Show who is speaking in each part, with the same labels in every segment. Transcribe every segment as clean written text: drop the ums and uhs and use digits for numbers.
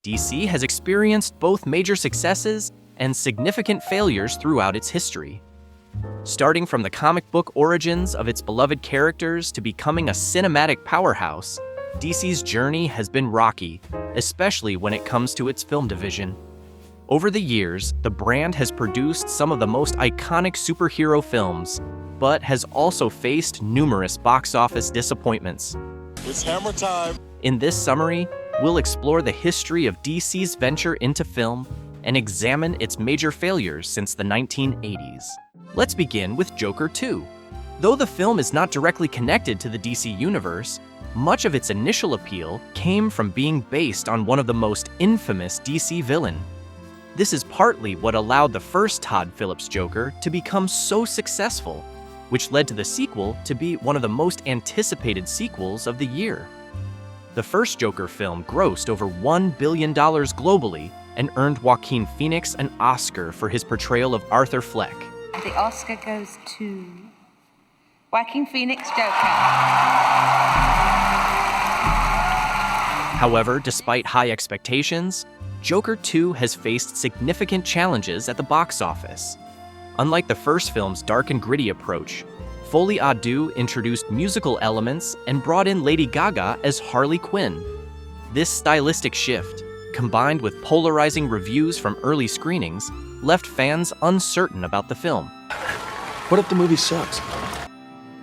Speaker 1: DC has experienced both major successes and significant failures throughout its history. Starting from the comic book origins of its beloved characters to becoming a cinematic powerhouse, DC's journey has been rocky, especially when it comes to its film division. Over the years, the brand has produced some of the most iconic superhero films, but has also faced numerous box office disappointments.
Speaker 2: It's hammer time.
Speaker 1: In this summary, we'll explore the history of DC's venture into film and examine its major failures since the 1980s. Let's begin with Joker 2. Though the film is not directly connected to the DC universe, much of its initial appeal came from being based on one of the most infamous DC villains. This is partly what allowed the first Todd Phillips Joker to become so successful, which led to the sequel to be one of the most anticipated sequels of the year. The first Joker film grossed over $1 billion globally and earned Joaquin Phoenix an Oscar for his portrayal of Arthur Fleck.
Speaker 3: And the Oscar goes to Joaquin Phoenix Joker.
Speaker 1: However, despite high expectations, Joker 2 has faced significant challenges at the box office. Unlike the first film's dark and gritty approach, Folie à deux introduced musical elements and brought in Lady Gaga as Harley Quinn. This stylistic shift, combined with polarizing reviews from early screenings, left fans uncertain about the film.
Speaker 2: What if the movie sucks?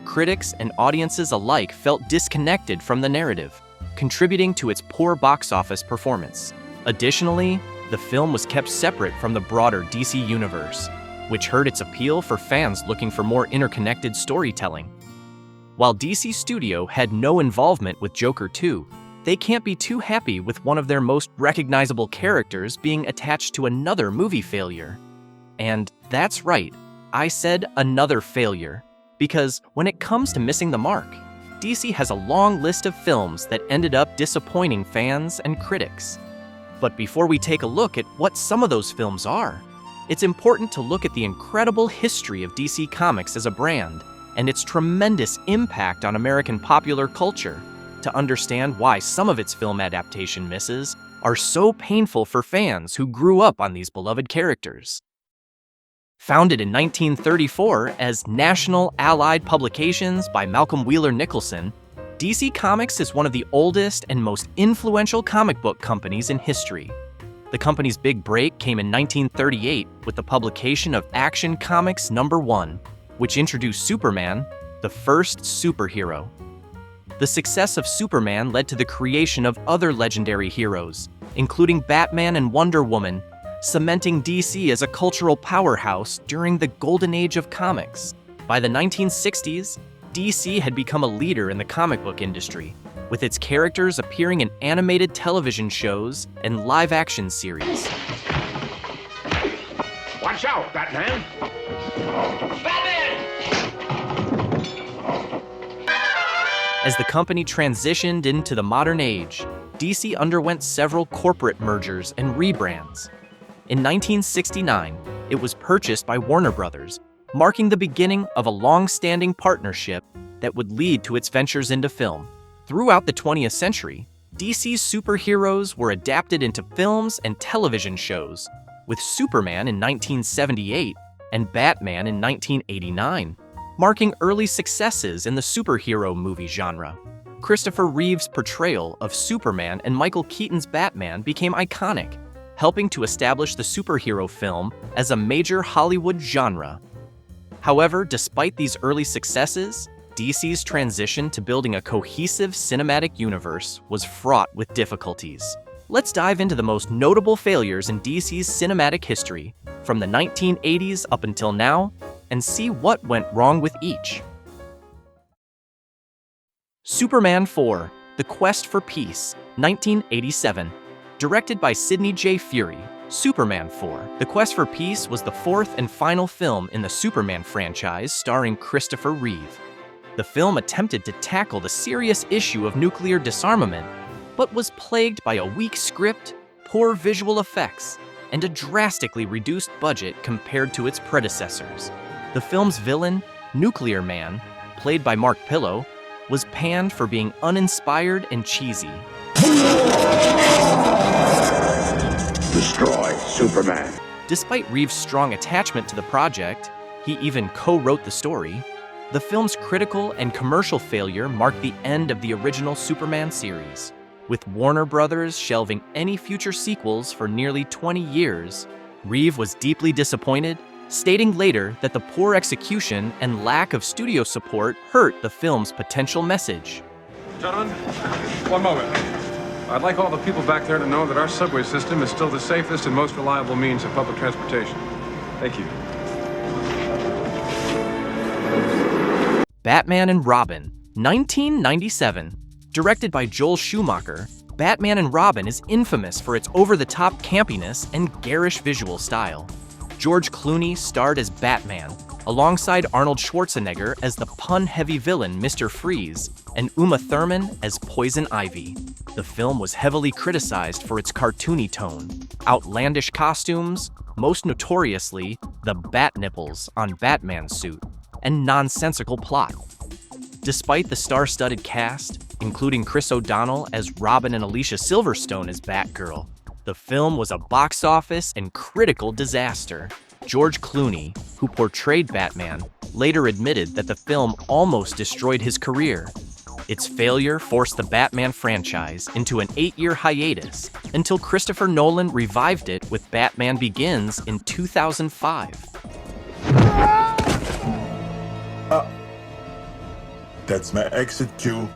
Speaker 1: Critics and audiences alike felt disconnected from the narrative, contributing to its poor box office performance. Additionally, the film was kept separate from the broader DC universe, which hurt its appeal for fans looking for more interconnected storytelling. While DC Studio had no involvement with Joker 2, they can't be too happy with one of their most recognizable characters being attached to another movie failure. And that's right, I said another failure, because when it comes to missing the mark, DC has a long list of films that ended up disappointing fans and critics. But before we take a look at what some of those films are, it's important to look at the incredible history of DC Comics as a brand and its tremendous impact on American popular culture to understand why some of its film adaptation misses are so painful for fans who grew up on these beloved characters. Founded in 1934 as National Allied Publications by Malcolm Wheeler Nicholson, DC Comics is one of the oldest and most influential comic book companies in history. The company's big break came in 1938 with the publication of Action Comics #1, which introduced Superman, the first superhero. The success of Superman led to the creation of other legendary heroes, including Batman and Wonder Woman, cementing DC as a cultural powerhouse during the golden age of comics. By the 1960s, DC had become a leader in the comic book industry, with its characters appearing in animated television shows and live-action series.
Speaker 4: Watch out, Batman! Batman!
Speaker 1: As the company transitioned into the modern age, DC underwent several corporate mergers and rebrands. In 1969, it was purchased by Warner Brothers, marking the beginning of a long-standing partnership that would lead to its ventures into film. Throughout the 20th century, DC's superheroes were adapted into films and television shows, with Superman in 1978 and Batman in 1989, marking early successes in the superhero movie genre. Christopher Reeve's portrayal of Superman and Michael Keaton's Batman became iconic, helping to establish the superhero film as a major Hollywood genre. However, despite these early successes, DC's transition to building a cohesive cinematic universe was fraught with difficulties. Let's dive into the most notable failures in DC's cinematic history, from the 1980s up until now, and see what went wrong with each. Superman 4: The Quest for Peace, 1987. Directed by Sidney J. Furie, Superman 4: The Quest for Peace was the fourth and final film in the Superman franchise starring Christopher Reeve. The film attempted to tackle the serious issue of nuclear disarmament, but was plagued by a weak script, poor visual effects, and a drastically reduced budget compared to its predecessors. The film's villain, Nuclear Man, played by Mark Pillow, was panned for being uninspired and cheesy.
Speaker 4: Superman.
Speaker 1: Despite Reeves' strong attachment to the project, he even co-wrote the story. The film's critical and commercial failure marked the end of the original Superman series, with Warner Brothers shelving any future sequels for nearly 20 years. Reeves was deeply disappointed, stating later that the poor execution and lack of studio support hurt the film's potential message.
Speaker 5: Gentlemen, one moment. I'd like all the people back there to know that our subway system is still the safest and most reliable means of public transportation. Thank you.
Speaker 1: Batman and Robin, 1997. Directed by Joel Schumacher, Batman and Robin is infamous for its over-the-top campiness and garish visual style. George Clooney starred as Batman, alongside Arnold Schwarzenegger as the pun-heavy villain Mr. Freeze, and Uma Thurman as Poison Ivy. The film was heavily criticized for its cartoony tone, outlandish costumes, most notoriously the bat nipples on Batman's suit, and nonsensical plot. Despite the star-studded cast, including Chris O'Donnell as Robin and Alicia Silverstone as Batgirl, the film was a box office and critical disaster. George Clooney, who portrayed Batman, later admitted that the film almost destroyed his career. Its failure forced the Batman franchise into an 8-year hiatus until Christopher Nolan revived it with Batman Begins in 2005.
Speaker 6: That's my exit cue.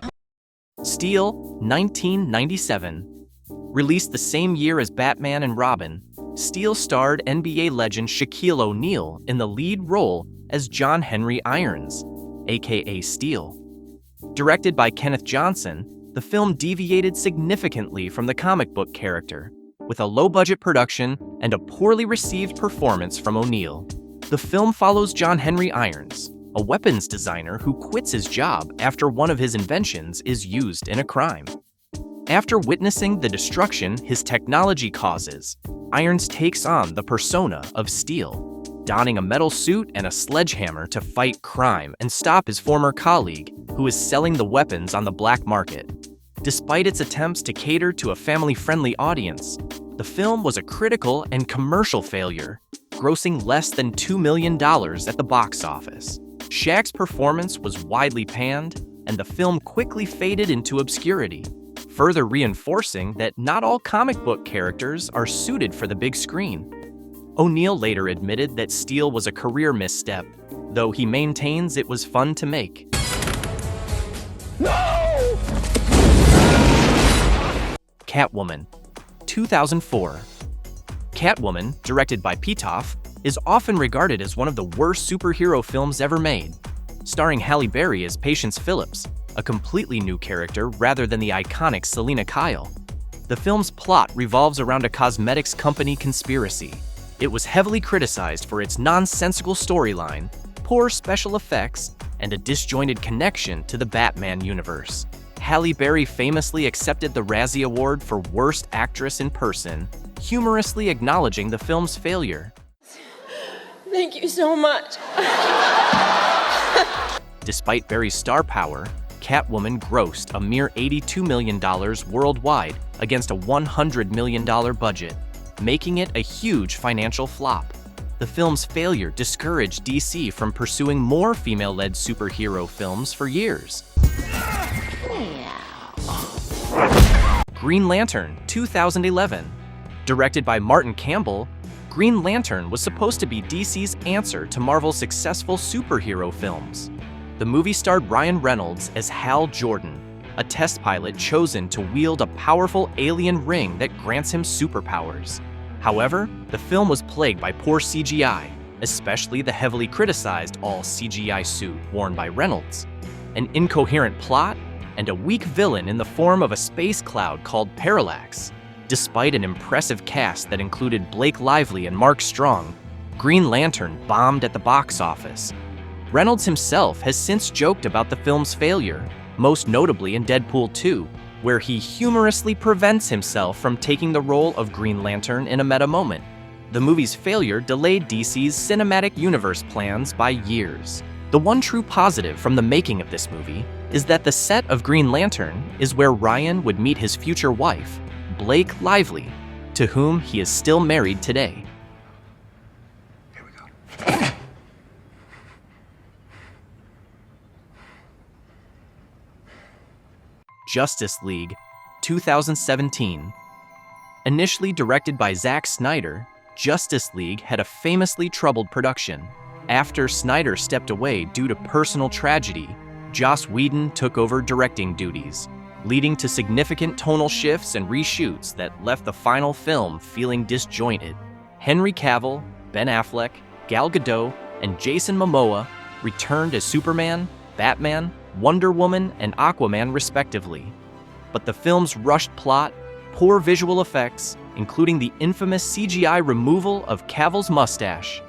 Speaker 1: Steel, 1997. Released the same year as Batman and Robin, Steel starred NBA legend Shaquille O'Neal in the lead role as John Henry Irons, aka Steel. Directed by Kenneth Johnson, the film deviated significantly from the comic book character, with a low-budget production and a poorly received performance from O'Neal. The film follows John Henry Irons, a weapons designer who quits his job after one of his inventions is used in a crime. After witnessing the destruction his technology causes, Irons takes on the persona of Steel, donning a metal suit and a sledgehammer to fight crime and stop his former colleague, who is selling the weapons on the black market. Despite its attempts to cater to a family-friendly audience, the film was a critical and commercial failure, grossing less than $2 million at the box office. Shaq's performance was widely panned, and the film quickly faded into obscurity, further reinforcing that not all comic book characters are suited for the big screen. O'Neal later admitted that Steel was a career misstep, though he maintains it was fun to make.
Speaker 6: No!
Speaker 1: Catwoman, 2004. Catwoman, directed by Pitoff, is often regarded as one of the worst superhero films ever made. Starring Halle Berry as Patience Phillips, a completely new character rather than the iconic Selina Kyle. The film's plot revolves around a cosmetics company conspiracy. It was heavily criticized for its nonsensical storyline, poor special effects, and a disjointed connection to the Batman universe. Halle Berry famously accepted the Razzie Award for Worst Actress in Person, humorously acknowledging the film's failure.
Speaker 7: Thank you so much.
Speaker 1: Despite Berry's star power, Catwoman grossed a mere $82 million worldwide against a $100 million budget, making it a huge financial flop. The film's failure discouraged DC from pursuing more female-led superhero films for years. Green Lantern, 2011. Directed by Martin Campbell, Green Lantern was supposed to be DC's answer to Marvel's successful superhero films. The movie starred Ryan Reynolds as Hal Jordan, a test pilot chosen to wield a powerful alien ring that grants him superpowers. However, the film was plagued by poor CGI, especially the heavily criticized all-CGI suit worn by Reynolds, an incoherent plot, and a weak villain in the form of a space cloud called Parallax. Despite an impressive cast that included Blake Lively and Mark Strong, Green Lantern bombed at the box office. Reynolds himself has since joked about the film's failure, most notably in Deadpool 2, where he humorously prevents himself from taking the role of Green Lantern in a meta moment. The movie's failure delayed DC's cinematic universe plans by years. The one true positive from the making of this movie is that the set of Green Lantern is where Ryan would meet his future wife, Blake Lively. to whom he is still married today.
Speaker 2: Here we go.
Speaker 1: Justice League, 2017. Initially directed by Zack Snyder, Justice League had a famously troubled production. After Snyder stepped away due to personal tragedy, Joss Whedon took over directing duties, leading to significant tonal shifts and reshoots that left the final film feeling disjointed. Henry Cavill, Ben Affleck, Gal Gadot, and Jason Momoa returned as Superman, Batman, Wonder Woman, and Aquaman respectively. But the film's rushed plot, poor visual effects, including the infamous CGI removal of Cavill's mustache,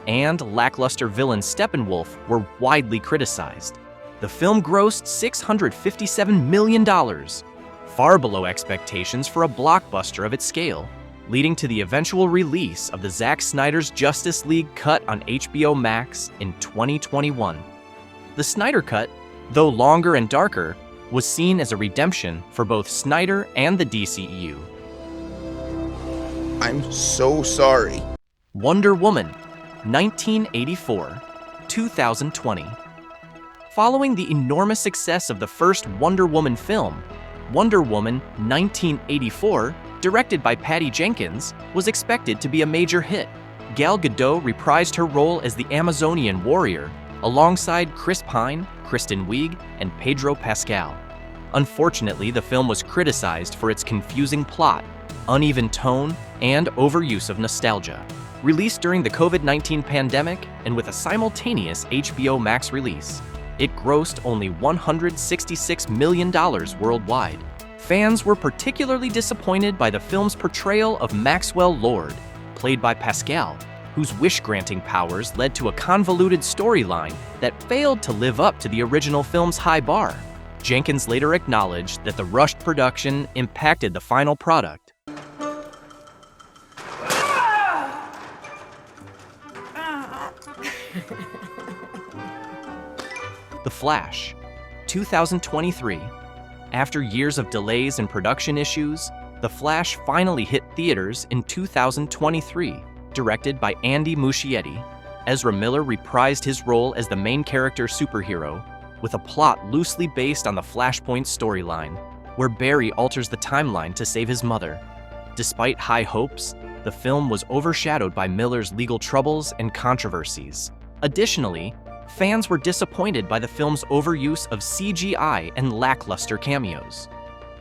Speaker 1: and lackluster villain Steppenwolf were widely criticized. The film grossed $657 million, far below expectations for a blockbuster of its scale, leading to the eventual release of the Zack Snyder's Justice League cut on HBO Max in 2021. The Snyder cut, though longer and darker, was seen as a redemption for both Snyder and the DCEU.
Speaker 4: I'm so sorry.
Speaker 1: Wonder Woman, 1984, 2020. Following the enormous success of the first Wonder Woman film, Wonder Woman 1984, directed by Patty Jenkins, was expected to be a major hit. Gal Gadot reprised her role as the Amazonian warrior, alongside Chris Pine, Kristen Wiig, and Pedro Pascal. Unfortunately, the film was criticized for its confusing plot, uneven tone, and overuse of nostalgia. Released during the COVID-19 pandemic and with a simultaneous HBO Max release, it grossed only $166 million worldwide. Fans were particularly disappointed by the film's portrayal of Maxwell Lord, played by Pascal, whose wish-granting powers led to a convoluted storyline that failed to live up to the original film's high bar. Jenkins later acknowledged that the rushed production impacted the final product. The Flash, 2023. After years of delays and production issues, The Flash finally hit theaters in 2023, directed by Andy Muschietti. Ezra Miller reprised his role as the main character superhero, with a plot loosely based on the Flashpoint storyline, where Barry alters the timeline to save his mother. Despite high hopes, the film was overshadowed by Miller's legal troubles and controversies. Additionally, fans were disappointed by the film's overuse of CGI and lackluster cameos.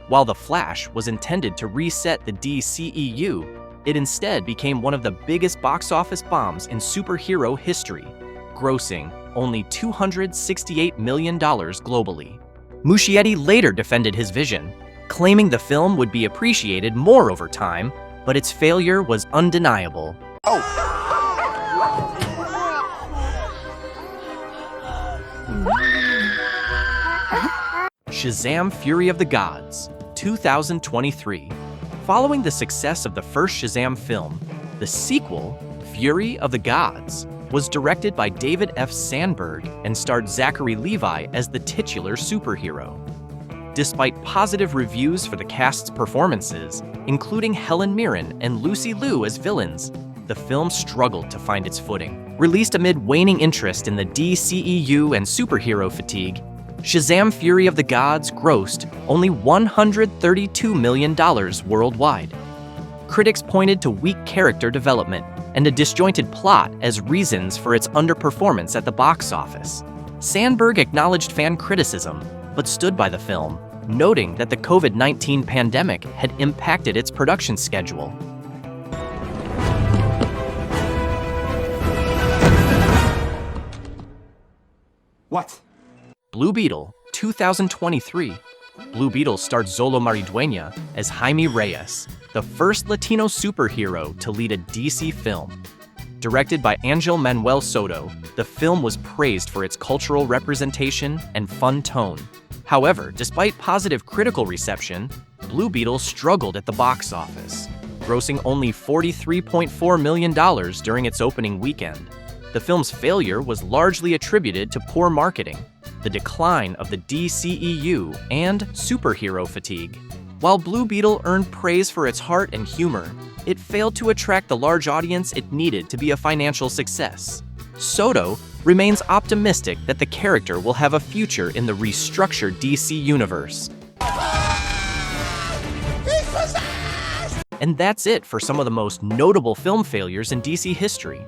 Speaker 1: While The Flash was intended to reset the DCEU, it instead became one of the biggest box office bombs in superhero history, grossing only $268 million globally. Muschietti later defended his vision, claiming the film would be appreciated more over time, but its failure was undeniable. Shazam! Fury of the Gods, 2023. Following the success of the first Shazam film, the sequel, Fury of the Gods, was directed by David F. Sandberg and starred Zachary Levi as the titular superhero. Despite positive reviews for the cast's performances, including Helen Mirren and Lucy Liu as villains, the film struggled to find its footing. Released amid waning interest in the DCEU and superhero fatigue, Shazam! Fury of the Gods grossed only $132 million worldwide. Critics pointed to weak character development and a disjointed plot as reasons for its underperformance at the box office. Sandberg acknowledged fan criticism, but stood by the film, noting that the COVID-19 pandemic had impacted its production schedule.
Speaker 2: What?
Speaker 1: Blue Beetle, 2023. Blue Beetle starred Zolo Maridueña as Jaime Reyes, the first Latino superhero to lead a DC film. Directed by Angel Manuel Soto, the film was praised for its cultural representation and fun tone. However, despite positive critical reception, Blue Beetle struggled at the box office, grossing only $43.4 million during its opening weekend. The film's failure was largely attributed to poor marketing, the decline of the DCEU, and superhero fatigue. While Blue Beetle earned praise for its heart and humor, it failed to attract the large audience it needed to be a financial success. Soto remains optimistic that the character will have a future in the restructured DC universe. And that's it for some of the most notable film failures in DC history.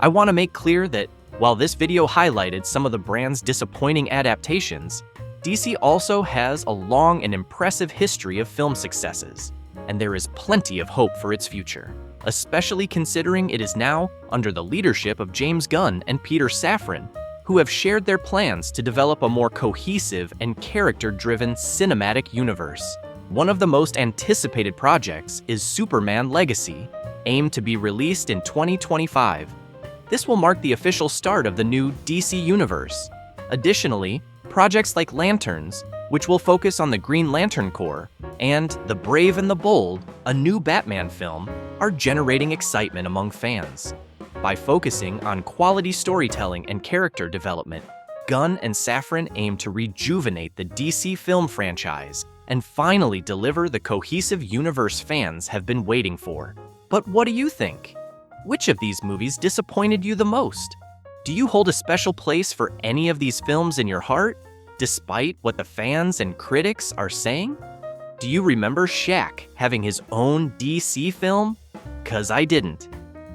Speaker 1: I want to make clear that while this video highlighted some of the brand's disappointing adaptations, DC also has a long and impressive history of film successes, and there is plenty of hope for its future, especially considering it is now under the leadership of James Gunn and Peter Safran, who have shared their plans to develop a more cohesive and character-driven cinematic universe. One of the most anticipated projects is Superman Legacy, aimed to be released in 2025. This will mark the official start of the new DC universe. Additionally, projects like Lanterns, which will focus on the Green Lantern Corps, and The Brave and the Bold, a new Batman film, are generating excitement among fans. By focusing on quality storytelling and character development, Gunn and Safran aim to rejuvenate the DC film franchise and finally deliver the cohesive universe fans have been waiting for. But what do you think? Which of these movies disappointed you the most? Do you hold a special place for any of these films in your heart, despite what the fans and critics are saying? Do you remember Shaq having his own DC film? 'Cause I didn't.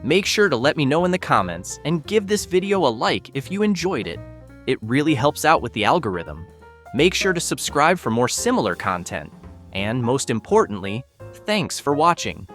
Speaker 1: Make sure to let me know in the comments and give this video a like if you enjoyed it. It really helps out with the algorithm. Make sure to subscribe for more similar content. And most importantly, thanks for watching.